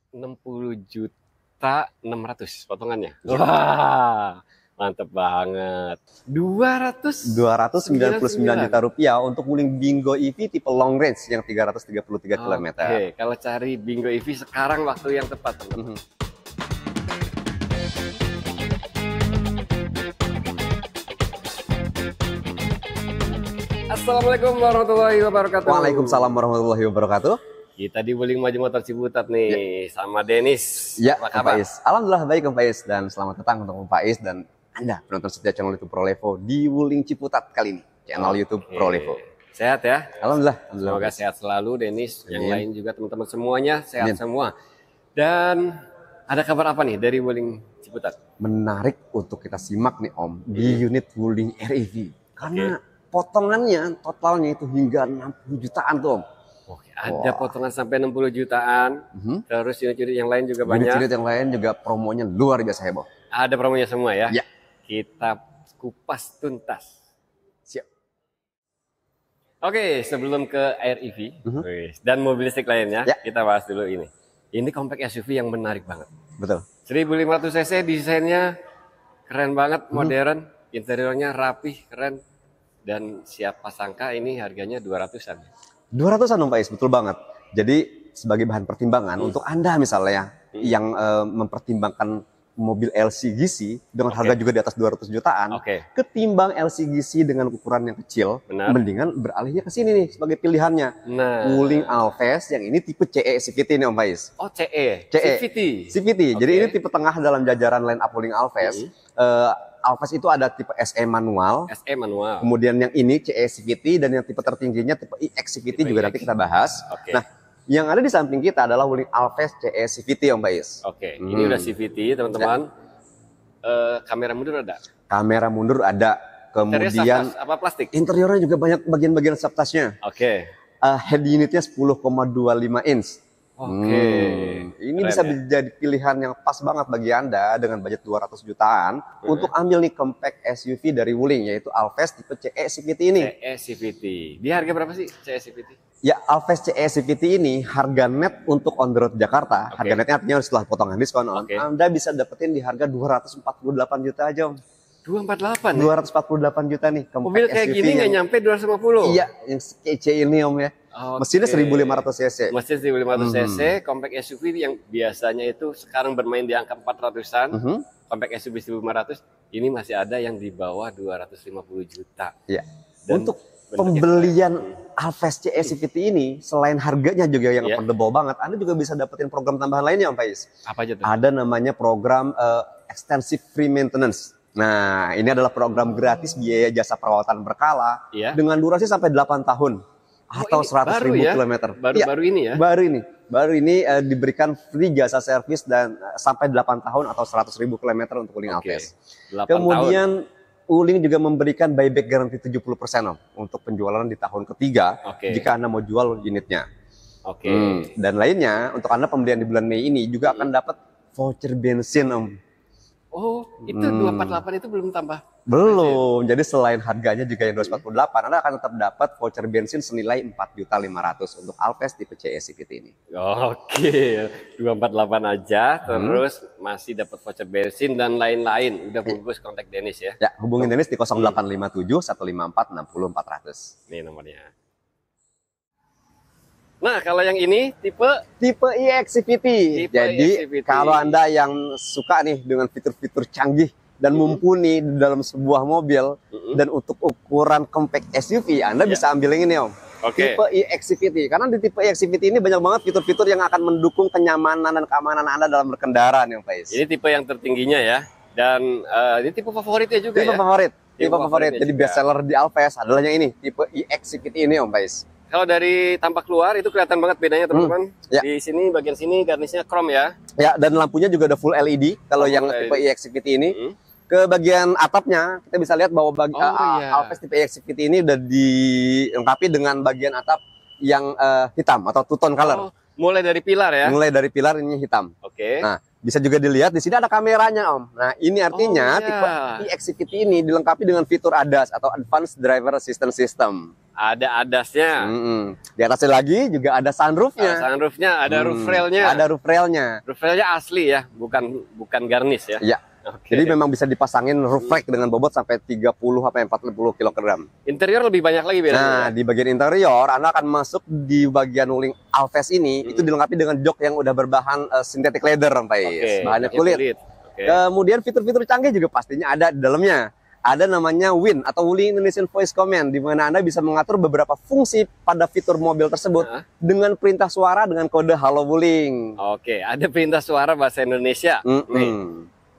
60.600.000 potongannya. Wah, mantep banget. 299 juta rupiah untuk Wuling Bingo EV tipe long range yang 333 km. Oke, kalau cari Bingo EV sekarang waktu yang tepat, teman-teman. Assalamualaikum warahmatullahi wabarakatuh. Waalaikumsalam warahmatullahi wabarakatuh. Kita di Wuling Maju Motor Ciputat nih, sama Denis. Ya, apa Om kabar? Faiz. Alhamdulillah baik Om Faiz, dan selamat datang untuk Om Faiz dan Anda penonton setia channel YouTube Prolevo di Wuling Ciputat kali ini, channel YouTube Prolevo. Sehat ya? Alhamdulillah. Semoga sehat selalu, Denis. Yang Amin. lain juga teman-teman semuanya sehat Amin. semua. Dan ada kabar apa nih dari Wuling Ciputat? Menarik untuk kita simak nih Om di unit Wuling REV. Karena potongannya totalnya itu hingga 60 jutaan tuh Om. Oke, ada potongan sampai 60 jutaan. Terus unit-unit yang lain juga banyak. Unit-unit yang lain juga promonya luar biasa heboh. Ada promonya semua ya? Ya. Kita kupas tuntas. Siap. Oke, sebelum ke REV dan mobil listrik lainnya, Ya. kita bahas dulu ini. Ini compact SUV yang menarik banget. Betul. 1500 cc, desainnya keren banget, modern, interiornya rapih, keren. Dan siapa sangka ini harganya 200-an. 200-an Om Faiz, betul banget. Jadi sebagai bahan pertimbangan untuk Anda misalnya yang mempertimbangkan mobil LCGC dengan harga juga di atas 200 jutaan, ketimbang LCGC dengan ukuran yang kecil, mendingan beralihnya ke sini nih sebagai pilihannya. Nah, Wuling Alphest yang ini tipe CE CVT nih Om Faiz. oh CE, CVT. Jadi ini tipe tengah dalam jajaran line up Wuling Alphest. Alphest itu ada tipe SE manual, kemudian yang ini CE CVT, dan yang tipe tertingginya tipe iX CVT juga nanti kita bahas. Nah, yang ada di samping kita adalah Wuling Alphest CE CVT Om Faiz. Ini udah CVT teman-teman. Kamera mundur ada? Kamera mundur ada. Kemudian apa plastik? Interiornya juga banyak bagian-bagian subtasnya. Head unitnya 10,25 inch. Ini bisa menjadi pilihan yang pas banget bagi Anda dengan budget 200 jutaan untuk ambil nih compact SUV dari Wuling, yaitu Alphest tipe CE CVT ini. CE CVT. Di harga berapa sih CE CVT? Ya, Alphest CE CVT ini harga net untuk on the road Jakarta, harga netnya artinya setelah potongan diskon, Anda bisa dapetin di harga 248 juta aja Om. 248 ya? 248 juta nih compact mobil kayak SUV gini nggak nyampe 250? Iya, yang kece ini Om ya. Mesinnya 1500 cc. Mesin 1500 cc, compact SUV yang biasanya itu sekarang bermain di angka 400-an. Compact SUV 1500, ini masih ada yang di bawah 250 juta. Iya. Untuk pembelian Alphest CE CVT ini, selain harganya juga yang affordable banget, Anda juga bisa dapetin program tambahan lainnya Om Faiz. Apa aja tuh? Ada namanya program extensive free maintenance. Nah, ini adalah program gratis biaya jasa perawatan berkala dengan durasi sampai 8 tahun. Atau 100.000 kilometer. Baru ini ya? Baru ini diberikan free jasa servis dan sampai 8 tahun atau 100.000 kilometer untuk Wuling Alphest. Kemudian Wuling juga memberikan buyback garansi 70% Om untuk penjualan di tahun ketiga jika Anda mau jual unitnya. Dan lainnya untuk Anda pembelian di bulan Mei ini juga akan dapat voucher bensin Om. Oh, itu 248 itu belum tambah? Belum. Jadi selain harganya juga yang 248, Anda akan tetap dapat voucher bensin senilai 4.500.000 untuk Alphest tipe CE CVT ini. 248 aja, terus masih dapat voucher bensin dan lain-lain. Udah bungkus kontak Denis ya? Ya, hubungin Denis di 0857 154 60 400. Nih nomornya. Nah, kalau yang ini tipe iX CVT. Jadi kalau Anda yang suka nih dengan fitur-fitur canggih dan mumpuni di dalam sebuah mobil dan untuk ukuran compact SUV, Anda bisa ambil yang ini Om. Tipe iX CVT. Karena di tipe iX CVT ini banyak banget fitur-fitur yang akan mendukung kenyamanan dan keamanan Anda dalam berkendara nih Om Faiz. Ini tipe yang tertingginya ya. Dan ini tipe favoritnya juga Tipe favorit. Jadi best seller di Alphest adalah yang ini, tipe iX CVT ini Om Faiz. Kalau dari tampak luar itu kelihatan banget bedanya teman-teman. Di sini bagian sini garnisnya chrome ya. Ya, dan lampunya juga ada full LED kalau yang tipe iX CVT ini. Ke bagian atapnya kita bisa lihat bahwa Alphest tipe iX CVT ini udah dilengkapi dengan bagian atap yang hitam atau two tone color. Mulai dari pilar ya. Mulai dari pilar ini hitam. Nah, bisa juga dilihat di sini ada kameranya Om. Nah, ini artinya tipe iX CVT ini dilengkapi dengan fitur ADAS atau Advanced Driver Assistance System. Ada adasnya. Di atasnya lagi juga ada sunroofnya. Sunroofnya, ada roof railnya. Ada roof railnya. Roof railnya asli ya, bukan garnish ya. Iya. Okay. Jadi memang bisa dipasangin roof rack dengan bobot sampai 30 sampai 40 kg. Interior lebih banyak lagi bedanya. Nah, di bagian interior Anda akan masuk di bagian Wuling Alphest ini itu dilengkapi dengan jok yang udah berbahan synthetic leather, bahannya kulit. Kemudian fitur-fitur canggih juga pastinya ada di dalamnya. Ada namanya WIN atau Wuling Indonesian Voice Command, di mana Anda bisa mengatur beberapa fungsi pada fitur mobil tersebut dengan perintah suara dengan kode Halo Wuling. Oke, ada perintah suara bahasa Indonesia.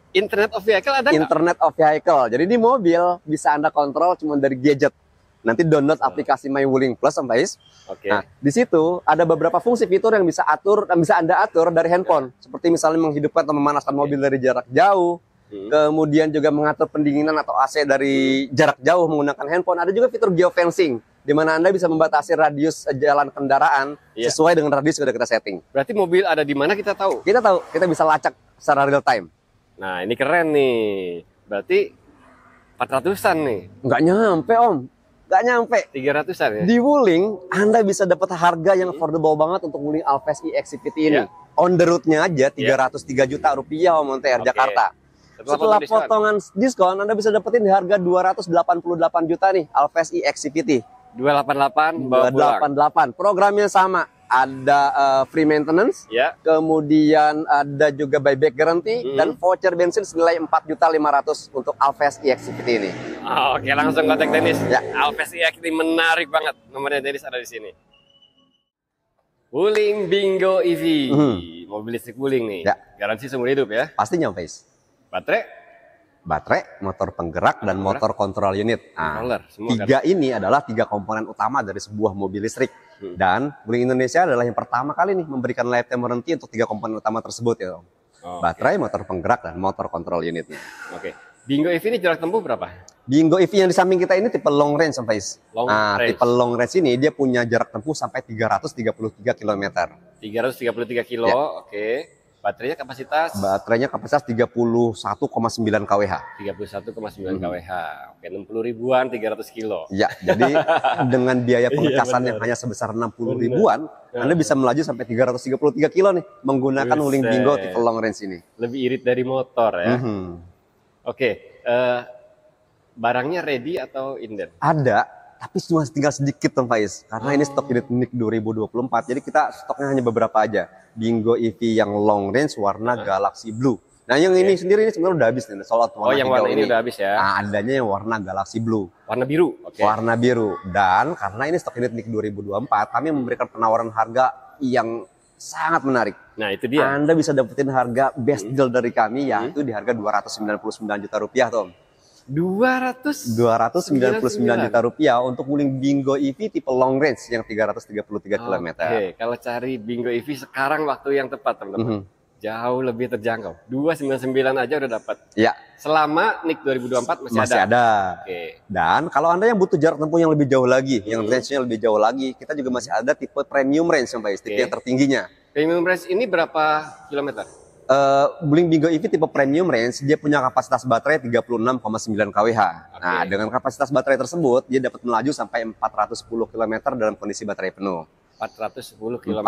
Internet of Vehicle ada nggak? Internet of Vehicle. Jadi di mobil bisa Anda kontrol cuma dari gadget. Nanti download aplikasi My Wuling Plus, Oke. Nah, di situ ada beberapa fungsi fitur yang bisa Anda atur dari handphone. Seperti misalnya menghidupkan atau memanaskan mobil dari jarak jauh. Kemudian juga mengatur pendinginan atau AC dari jarak jauh menggunakan handphone. Ada juga fitur geofencing, di mana Anda bisa membatasi radius jalan kendaraan sesuai dengan radius yang sudah kita setting. Berarti mobil ada di mana kita tahu? Kita tahu, kita bisa lacak secara real time. Nah, ini keren nih. Berarti 400-an nih. Nggak nyampe, Om. Nggak nyampe. 300-an ya? Di Wuling, Anda bisa dapat harga yang affordable banget untuk Wuling Alphest eXCVT ini. On the road-nya aja 303 juta rupiah, Om Monter, Jakarta. Setelah potongan diskon, Anda bisa dapetin di harga 288 juta nih, Alphest eXCVT. 288. Programnya sama. Ada free maintenance, kemudian ada juga buyback guarantee dan voucher bensin senilai 4.500.000 untuk Alphest eXCVT ini. Oke, langsung kontak Dennis. Alphest eXCVT menarik banget. Nomornya Dennis ada di sini. Wuling Bingo EV, mobil listrik Wuling nih. Garansi seumur hidup ya? Pastinya, Face. Baterai, motor penggerak, dan motor kontrol unit. Nah, tiga ini adalah tiga komponen utama dari sebuah mobil listrik. Dan Wuling Indonesia adalah yang pertama kali nih memberikan lifetime warranty untuk tiga komponen utama tersebut ya. Baterai, motor penggerak, dan motor kontrol unitnya. Bingo EV ini jarak tempuh berapa? Bingo EV yang di samping kita ini tipe long range, tipe long range ini dia punya jarak tempuh sampai 333 km. 333 kilo, oke. Baterainya kapasitas 31,9 kWh. 31,9 kWh. Oke, 60 ribuan 300 kilo. Ya, jadi dengan biaya pengecasan yang hanya sebesar 60 ribuan, Anda bisa melaju sampai 333 kilo nih menggunakan Wuling Bingo tipe long range ini. Lebih irit dari motor ya. Oke, barangnya ready atau inden? Ada. Tapi cuma tinggal sedikit, Tom Faiz. Karena ini stok unit unik 2024. Jadi kita stoknya hanya beberapa aja. Bingo EV yang long range warna Galaxy Blue. Nah, yang ini sendiri ini sebenarnya udah habis nih. Soal yang warna ini udah habis ya. Nah, adanya yang warna Galaxy Blue. Warna biru. Warna biru. Dan karena ini stok unit unik 2024, kami memberikan penawaran harga yang sangat menarik. Nah, itu dia. Anda bisa dapetin harga best deal dari kami, yaitu di harga 299 juta rupiah, Tom. 299 juta rupiah untuk Wuling Bingo EV tipe long range yang 333 km. Oke, kalau cari Bingo EV sekarang waktu yang tepat, teman-teman. Jauh lebih terjangkau. 299 aja udah dapat. Ya. Selama NIK 2024 masih ada. Oke. Dan kalau Anda yang butuh jarak tempuh yang lebih jauh lagi, yang range-nya lebih jauh lagi, kita juga masih ada tipe premium range sampai tipe yang tertingginya. Premium range ini berapa kilometer? Wuling Bingo EV tipe premium range dia punya kapasitas baterai 36,9 kWh. Nah, dengan kapasitas baterai tersebut dia dapat melaju sampai 410 km dalam kondisi baterai penuh. 410 km.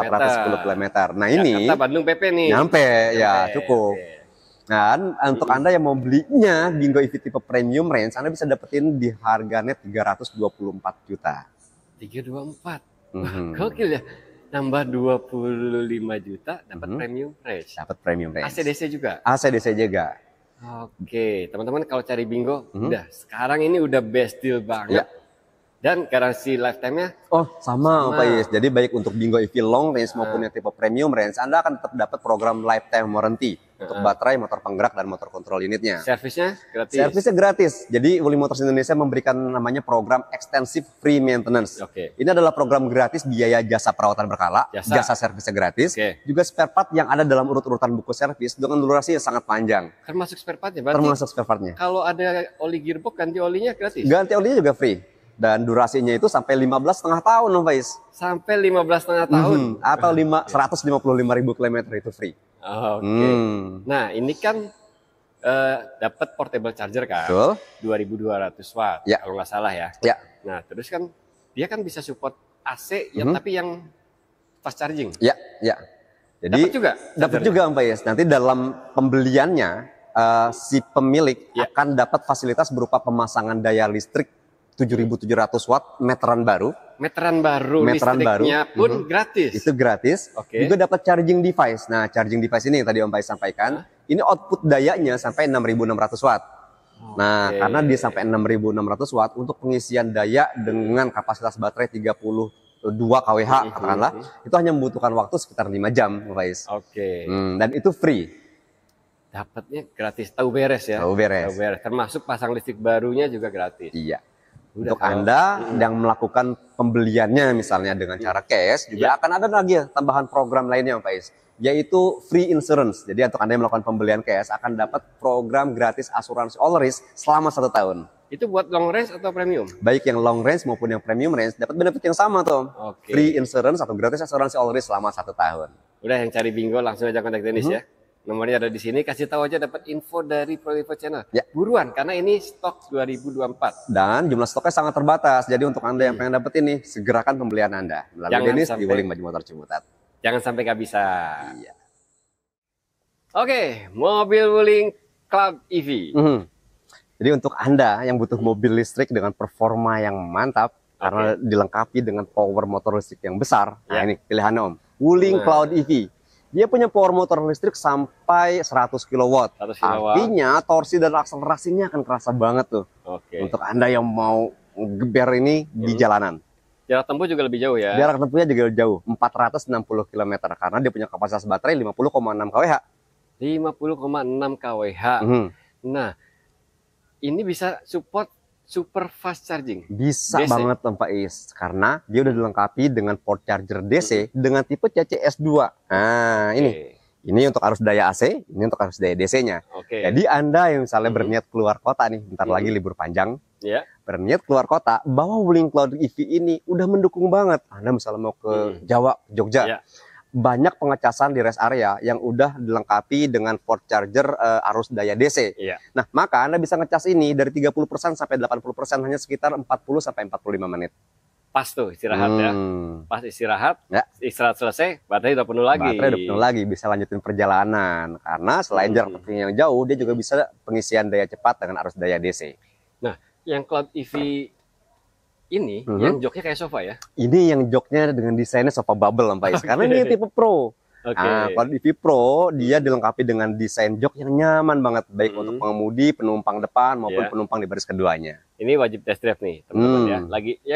Nah, ini Jakarta Bandung PP nih. Nyampe. Ya, cukup. Dan untuk Anda yang mau belinya Bingo EV tipe premium range, Anda bisa dapetin di harga net 324 juta. 324. Gokil ya. Nambah 25 juta dapat premium range. Dapat premium range. AC/DC juga. AC/DC juga. Oke, teman-teman kalau cari Bingo, udah sekarang ini udah best deal banget. Dan garansi lifetime-nya sama. Pak Is. Jadi baik untuk Bingo EV long range maupun yang tipe premium range, Anda akan tetap dapat program lifetime warranty untuk baterai, motor penggerak, dan motor kontrol unitnya. Servisnya gratis? Servisnya gratis. Jadi Wuling Motors Indonesia memberikan namanya program extensive free maintenance. Ini adalah program gratis biaya jasa perawatan berkala, jasa servisnya gratis, juga spare part yang ada dalam urut-urutan buku servis dengan durasi yang sangat panjang. Termasuk spare part-nya? Berarti termasuk spare part-nya. Kalau ada oli gearbox, ganti olinya gratis? Ganti olinya juga free. Dan durasinya itu sampai 15,5 tahun, Om Faiz. Sampai 15,5 tahun? Atau 155.000 km itu free. Nah, ini kan dapat portable charger kan? 2200 watt, kalau nggak salah ya. Nah, terus kan dia kan bisa support AC ya, tapi yang fast charging. Ya, ya. Jadi dapat juga Om Pais. Nanti dalam pembeliannya si pemilik akan dapat fasilitas berupa pemasangan daya listrik 7.700 watt meteran baru. Meteran baru listriknya pun gratis. Itu gratis. Juga dapat charging device. Nah, charging device ini yang tadi Om Pais sampaikan, ini output dayanya sampai 6.600 watt. Nah, karena dia sampai 6.600 watt untuk pengisian daya dengan kapasitas baterai 32 kWh katakanlah, itu hanya membutuhkan waktu sekitar 5 jam, guys. Dan itu free. Dapatnya gratis, tahu beres ya. Tahu beres. Termasuk pasang listrik barunya juga gratis. Iya. Untuk Anda yang melakukan pembeliannya misalnya dengan cara cash, juga akan ada lagi tambahan program lainnya, Pak Is, yaitu free insurance. Jadi untuk Anda yang melakukan pembelian cash akan dapat program gratis asuransi all risk selama 1 tahun. Itu buat long range atau premium? Baik yang long range maupun yang premium range dapat benefit yang sama tuh. Free insurance atau gratis asuransi all risk selama 1 tahun. Udah, yang cari bingo langsung aja kontak Dennis ya. Nomornya ada di sini, kasih tahu aja dapat info dari ProLivo Channel. Buruan, karena ini stok 2024. Dan jumlah stoknya sangat terbatas. Jadi untuk Anda yang pengen dapet ini, segerakan pembelian Anda melalui Dennis di Wuling Baju Motor Ciputat. Jangan sampai nggak bisa. Oke, mobil Wuling Cloud EV. Jadi untuk Anda yang butuh mobil listrik dengan performa yang mantap, karena dilengkapi dengan power motor listrik yang besar, nah ini pilihannya Om. Wuling Cloud EV. Dia punya power motor listrik sampai 100 kW. Artinya torsi dan akselerasinya akan kerasa banget tuh. Untuk Anda yang mau geber ini di jalanan. Jarak tempuh juga lebih jauh ya? Jarak tempuhnya juga jauh, 460 km. Karena dia punya kapasitas baterai 50,6 kWh. 50,6 kWh. Nah, ini bisa support super fast charging. Bisa DC banget Pak Is, karena dia udah dilengkapi dengan port charger DC dengan tipe CCS2. Nah, ini untuk arus daya AC, ini untuk arus daya DC-nya. Jadi Anda yang misalnya berniat keluar kota nih, bentar lagi libur panjang, berniat keluar kota, bawa Wuling Cloud EV ini udah mendukung banget. Anda misalnya mau ke Jawa, Jogja, banyak pengecasan di rest area yang udah dilengkapi dengan port charger arus daya DC. Nah, maka Anda bisa ngecas ini dari 30% sampai 80% hanya sekitar 40 sampai 45 menit. Pas tuh istirahat ya. Pas istirahat, istirahat selesai, baterai udah penuh lagi. Baterai udah penuh lagi, bisa lanjutin perjalanan. Karena selain jarak tempuh yang jauh, dia juga bisa pengisian daya cepat dengan arus daya DC. Nah, yang Cloud EV ini yang joknya kayak sofa ya? Ini yang joknya dengan desainnya sofa bubble Pak Is. Karena ini tipe Pro. Kalau EV Pro dia dilengkapi dengan desain jok yang nyaman banget, baik untuk pengemudi, penumpang depan maupun penumpang di baris keduanya. Ini wajib test drive nih teman-teman ya.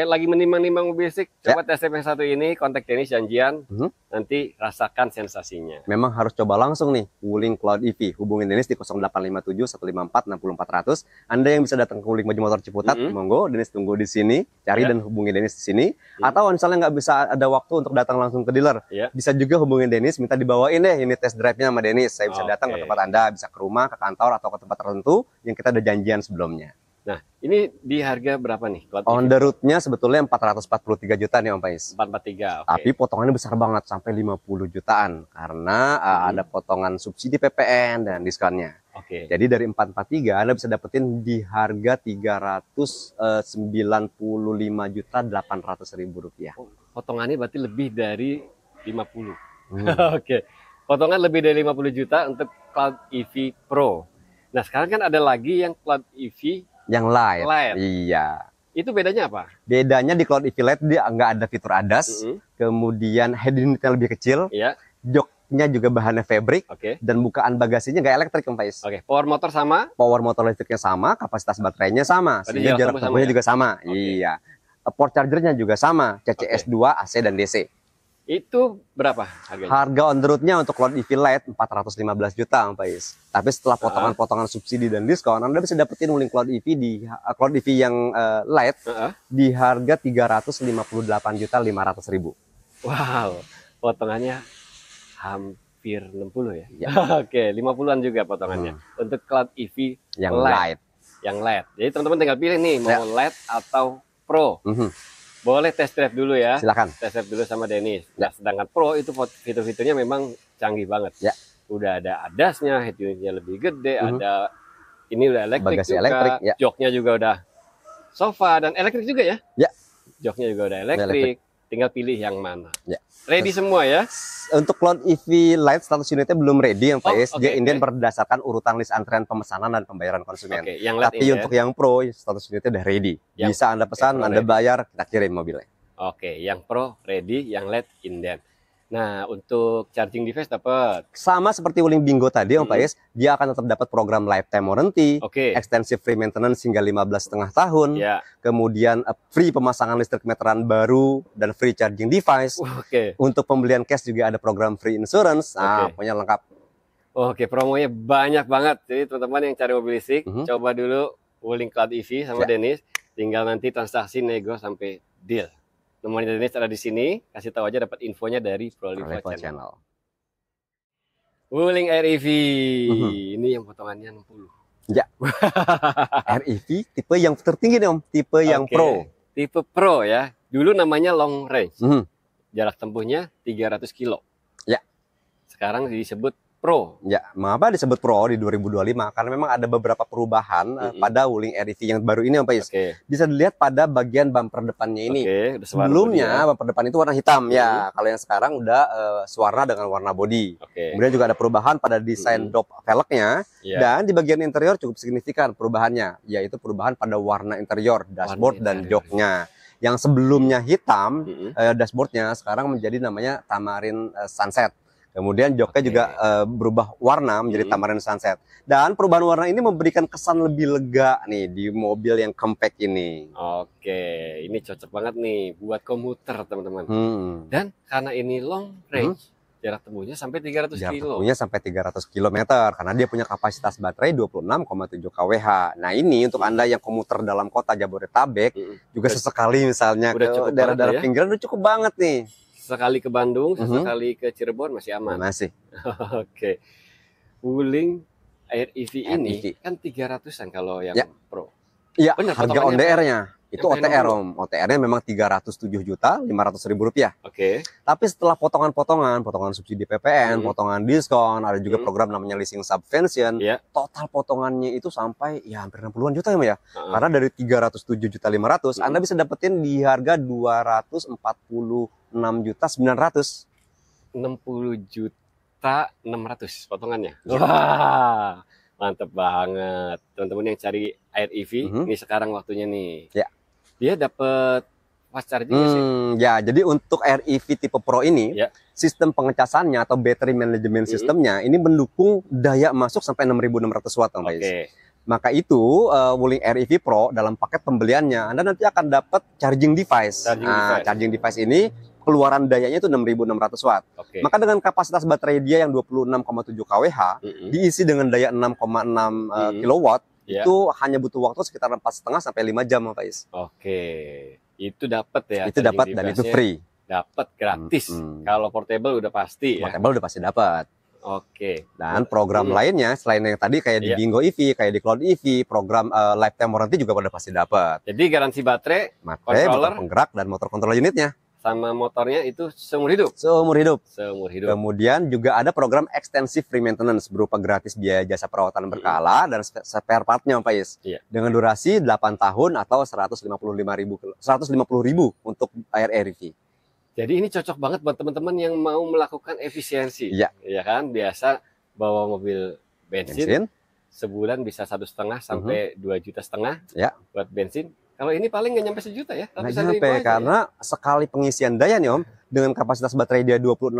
Lagi menimbang-nimbang mobil listrik, coba test drive yang satu ini, kontak Dennis janjian, nanti rasakan sensasinya. Memang harus coba langsung nih Wuling Cloud EV. Hubungin Dennis di 0857 154 6400. Anda yang bisa datang ke Wuling Baju Motor Ciputat, monggo Dennis tunggu di sini, cari dan hubungi Dennis di sini. Atau misalnya nggak bisa ada waktu untuk datang langsung ke dealer, bisa juga hubungin Dennis, minta dibawain deh ini test drive-nya sama Dennis. Saya bisa datang ke tempat Anda, bisa ke rumah, ke kantor, atau ke tempat tertentu yang kita ada janjian sebelumnya. Nah, ini di harga berapa nih? On the road-nya sebetulnya 443 juta nih Om Pais. 443, Tapi potongannya besar banget, sampai 50 jutaan. Karena ada potongan subsidi PPN dan diskonnya. Jadi dari 443 Anda bisa dapetin di harga 395.800.000 rupiah. Potongannya berarti lebih dari 50. Potongan lebih dari 50 juta untuk Cloud EV Pro. Nah, sekarang kan ada lagi yang Cloud EV yang light. Iya. Itu bedanya apa? Bedanya di Cloud EV Lite dia nggak ada fitur ADAS, kemudian head unitnya lebih kecil, joknya juga bahannya fabric, dan bukaan bagasinya nggak elektrik Om Pais. Power motor sama? Power motor listriknya sama, kapasitas baterainya sama, sehingga jarak tempuhnya juga sama. Iya. Port chargernya juga sama, CCS2, AC dan DC. Itu berapa harganya? Harga on the road-nya untuk Cloud EV Lite 415 juta Om Pais. Tapi setelah potongan-potongan subsidi dan diskon, Anda bisa dapetin Wuling Cloud EV di Cloud EV yang Lite di harga 358.500.000. Wow, potongannya hampir 60 ya? 50-an juga potongannya. Untuk Cloud EV yang Lite. Yang Lite. Jadi teman-teman tinggal pilih nih, mau Lite atau Pro. Boleh test drive dulu ya. Silakan. Test drive dulu sama Dennis. Nah, sedangkan Pro itu fitur-fiturnya memang canggih banget. Udah ada ADAS-nya, head unitnya lebih gede, ada ini udah elektrik bagasi juga, elektrik, joknya juga udah sofa dan elektrik juga ya? joknya juga udah elektrik. Tinggal pilih yang mana. Ya. Ready semua ya? Untuk Cloud EV Lite status unitnya belum ready yang Pak Is. Okay, Dia berdasarkan urutan list antrean pemesanan dan pembayaran konsumen. Tapi untuk yang Pro status unitnya udah ready. Bisa Anda pesan, Anda bayar, kita kirim mobilnya. Oke, yang Pro ready, yang Lite inden. Nah, untuk charging device dapat. Sama seperti Wuling Bingo tadi, Om Pak Is, dia akan tetap dapat program lifetime warranty, extensive free maintenance hingga 15,5 tahun, kemudian free pemasangan listrik meteran baru dan free charging device. Untuk pembelian cash juga ada program free insurance. Nah, pokoknya lengkap. Oke, promonya banyak banget. Jadi teman-teman yang cari mobil listrik, coba dulu Wuling Cloud EV sama Dennis. Tinggal nanti transaksi nego sampai deal. Nomornya Dennis ada di sini. Kasih tahu aja dapat infonya dari ProLivo Channel. Wuling REV. Ini yang potongannya 60. Ya. REV tipe yang tertinggi nih Om. Tipe yang Pro. Tipe Pro ya. Dulu namanya long range. Jarak tempuhnya 300 kilo. Ya. Sekarang disebut Pro. Ya, mengapa disebut Pro di 2025? Karena memang ada beberapa perubahan pada Wuling REV yang baru ini, Pak Is. Bisa dilihat pada bagian bumper depannya ini. Sebelumnya bumper depan itu warna hitam ya. Kalau yang sekarang udah sewarna dengan warna bodi. Kemudian juga ada perubahan pada desain dop velgnya. Dan di bagian interior cukup signifikan perubahannya, yaitu perubahan pada warna interior, dashboard dan joknya. Yang sebelumnya hitam, dashboardnya sekarang menjadi namanya Tamarin Sunset. Kemudian joknya juga berubah warna menjadi Tamarin Sunset. Dan perubahan warna ini memberikan kesan lebih lega nih di mobil yang compact ini. Oke, ini cocok banget nih buat komuter teman-teman. Dan karena ini long range, jarak tempuhnya sampai 300 km. Jarak tempuhnya sampai 300 km karena dia punya kapasitas baterai 26,7 kWh. Nah ini untuk Anda yang komuter dalam kota Jabodetabek, juga sesekali misalnya ke daerah-daerah pinggiran udah cukup banget nih. Sekali ke Bandung, sekali ke Cirebon masih aman. Masih. Oke. Wuling REV ini kan 300-an kalau yang Pro. Iya, harga OTR-nya. Itu OTR Om. OTR-nya memang Rp307.500.000. Tapi setelah potongan-potongan subsidi PPN, potongan diskon, ada juga program namanya leasing subvention. Total potongannya itu sampai ya hampir 60-an juta ya. Karena dari Rp307.500.000 Anda bisa dapetin di harga Rp246.900.000. 60.600.000 potongannya. Wah, mantep banget. Teman-teman yang cari REV, ini sekarang waktunya nih. Dia dapat fast charging sih. Ya, jadi untuk REV tipe Pro ini, sistem pengecasannya atau battery management sistemnya ini mendukung daya masuk sampai 6.600 watt, Maka itu Wuling REV Pro dalam paket pembeliannya Anda nanti akan dapat charging device. Charging device ini keluaran dayanya itu 6.600 watt. Maka dengan kapasitas baterai dia yang 26,7 kWh diisi dengan daya 6,6 kilowatt, itu hanya butuh waktu sekitar 4,5 sampai 5 jam, Pak Is. Itu dapat ya. Itu dapat dan itu free. Dapat gratis. Kalau portable udah pasti Portable udah pasti dapat. Dan program lainnya selain yang tadi kayak di Bingo EV, kayak di Cloud EV, program lifetime warranty juga pada pasti dapat. Jadi garansi baterai, motor penggerak dan motor kontrol unitnya. Sama motornya itu seumur hidup. Seumur hidup. Kemudian juga ada program extensive free maintenance berupa gratis biaya jasa perawatan berkala dan spare partnya, Pak Is. Dengan durasi 8 tahun atau 150.000 untuk REV. Jadi ini cocok banget buat teman-teman yang mau melakukan efisiensi. Ya kan, biasa bawa mobil bensin. Sebulan bisa 1,5 sampai 2,5 juta buat bensin. Kalau ini paling nggak nyampe sejuta ya. Nggak nyampe karena sekali pengisian daya nih Om, dengan kapasitas baterai dia 26,7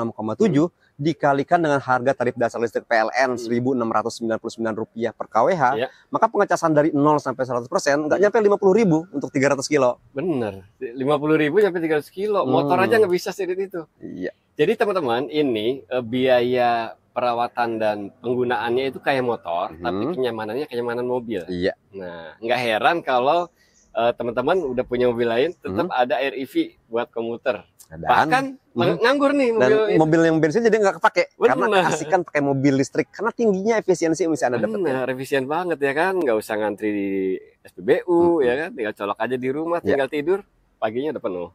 dikalikan dengan harga tarif dasar listrik PLN Rp1.699 per kWh, maka pengecasan dari 0 sampai 100% nggak nyampe 50.000 untuk 300 kilo. Bener, 50.000 nyampe 300 kilo. Motor aja nggak bisa sedikit itu. Jadi teman-teman, ini biaya perawatan dan penggunaannya itu kayak motor, tapi kenyamanannya kenyamanan mobil. Nah, nggak heran kalau teman-teman udah punya mobil lain, tetap ada REV buat komuter. Bahkan nganggur nih mobil yang bensin jadi nggak kepake. Karena asik kan pakai mobil listrik karena tingginya efisiensi yang bisa Anda dapat. Efisien banget ya kan, nggak usah ngantri di SPBU ya kan, tinggal colok aja di rumah, tinggal tidur, paginya udah penuh.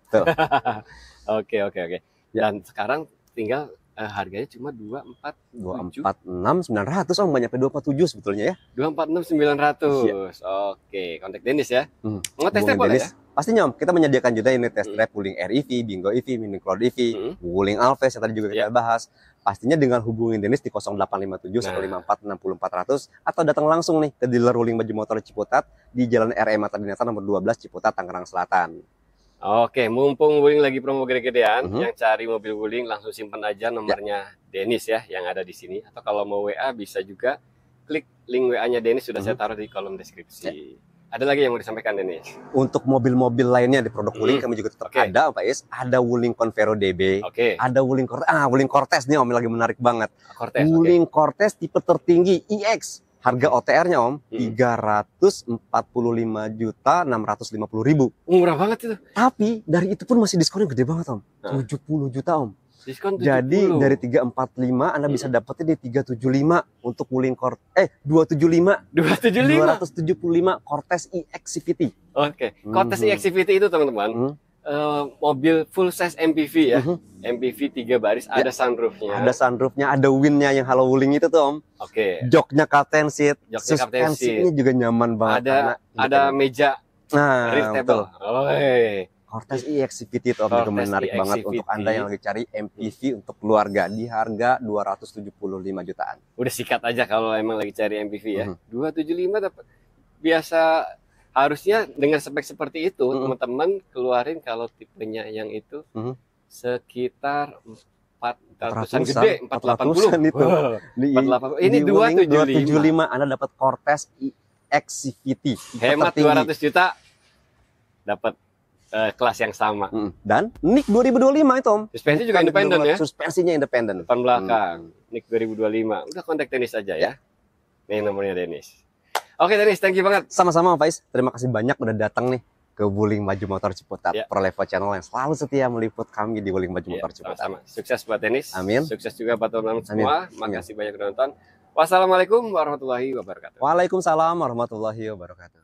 Oke. Dan sekarang tinggal harganya cuma 246.900 Om, nggak nyampe 247 sebetulnya ya. 246.900. Oke, kontak Dennis ya. Mau tes drive boleh ya? Pastinya Om, kita menyediakan juga unit test drive Wuling REV, Bingo EV, Mini Cloud EV, Wuling Alphas yang tadi juga kita bahas. Pastinya dengan hubungin Dennis di 0857 154 6400 atau datang langsung nih ke dealer Wuling Baju Motor Ciputat di Jalan RE Mata Dinata nomor 12 Ciputat, Tangerang Selatan. Oke, mumpung Wuling lagi promo gede-gedean, yang cari mobil Wuling langsung simpan aja nomornya Dennis ya yang ada di sini. Atau kalau mau WA bisa juga klik link WA-nya Dennis, sudah saya taruh di kolom deskripsi. Ada lagi yang mau disampaikan Dennis? Untuk mobil-mobil lainnya di produk Wuling kami juga tetap ada Pak Is. Ada Wuling Convero DB, ada Wuling Cortez. Wuling Cortez nih Om, lagi menarik banget. Wuling Cortez tipe tertinggi EX. Harga OTR-nya Om 345.650.000. Murah banget itu. Tapi dari itu pun masih diskonnya gede banget Om. 70 juta Om. Diskon 70. Jadi dari 345 Anda bisa dapetin di 375 untuk Wuling Cortez 275 275 Cortez EX CVT. Oke, Cortez EX CVT itu teman-teman mobil full size MPV ya. MPV 3 baris, ada sunroofnya. Ada sunroofnya, ada winnya yang Halo Wuling itu tuh Om. Joknya captain seat, suspensinya juga nyaman banget. Ada meja readable. Cortez EX CVT itu juga menarik banget untuk Anda yang lagi cari MPV untuk keluarga di harga 275 jutaan. Udah sikat aja kalau emang lagi cari MPV ya. 275 dapat. Biasa harusnya dengan spek seperti itu teman-teman keluarin kalau tipenya yang itu sekitar 400-an gede, 480 itu. 480. Ini 275. Anda dapat Cortez EX CVT. Hemat 200 juta dapat kelas yang sama. Dan NIK 2025 itu Om. Suspensi juga independen ya. Suspensinya independen. Depan belakang. NIK 2025. Udah kontak Dennis aja ya. Nih nomornya Dennis. Oke Dennis, thank you banget. Sama-sama Faiz. Terima kasih banyak udah datang nih ke Wuling Baju Motor Ciputat. Prolevo Channel yang selalu setia meliput kami di Wuling Baju Motor Ciputat. Sama. Sukses buat Dennis. Amin. Sukses juga buat teman-teman semua. Makasih banyak udah nonton. Wassalamualaikum warahmatullahi wabarakatuh. Waalaikumsalam warahmatullahi wabarakatuh.